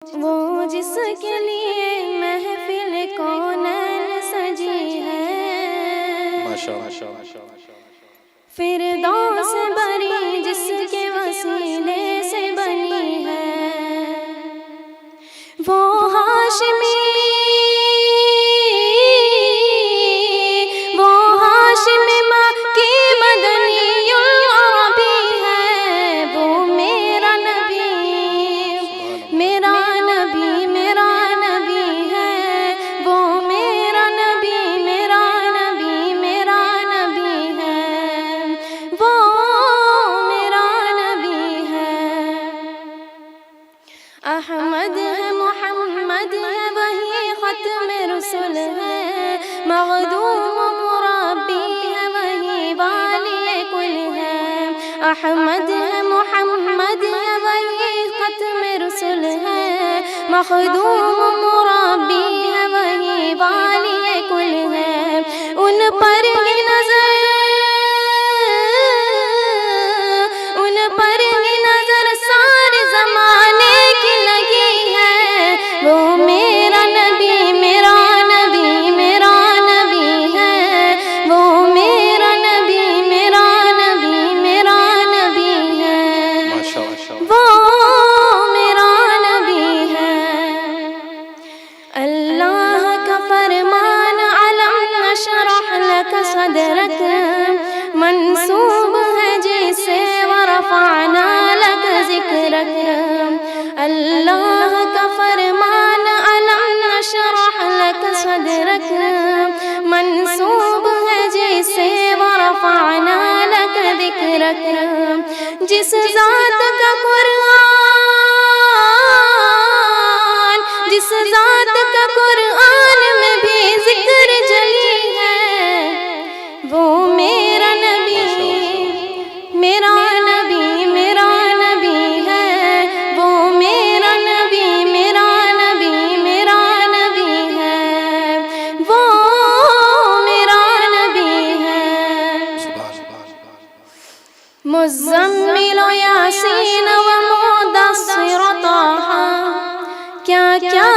وہ جس کے لیے محفل کونین سجی ہے، فردوس بری جس کے وسیلے سے بنی ہے، وہ ہاشمی ماں کی مدنی العربی ہے، وہ میرا نبی میرا نبی میرا نبی ہے، وہ میرا نبی میرا نبی میرا نبی ہے، وہ میرا نبی ہے۔ احمد ہے محمد ہے وہی ختم رسل ہے، مخدوم مربی ہے وہی والی کل ہے، احمد ہے محمد ہے وہی ختم رسل ہے، مخدوم مربی ہے وہی والی کل ہے، ان پر ہی نظر سارے زمانے کی لگی ہے، وہ میرا نبی میرا نبی میرا نبی ہے، وہ میرا نبی میرا نبی میرا نبی ہے، وہ میرا نبی ہے۔ اللہ کا فرمان علم نشرح لک صدرک منسوب ہے جسے ورفعنا لک ذکرک، اللہ کا فرمان علم نشرح لک صدرک منسوب ہے جسے ورفعنا لک ذکرک، جس ذات کا قرآن میں بھی ذکر جلی ہے، وہ میرا نبی میرا نبی میرا نبی ہے، وہ میرا نبی میرا نبی میرا نبی ہے، وہ میرا نبی ہے۔ مزمل و یاسین و مدثر طٰہٰ، کیا کیا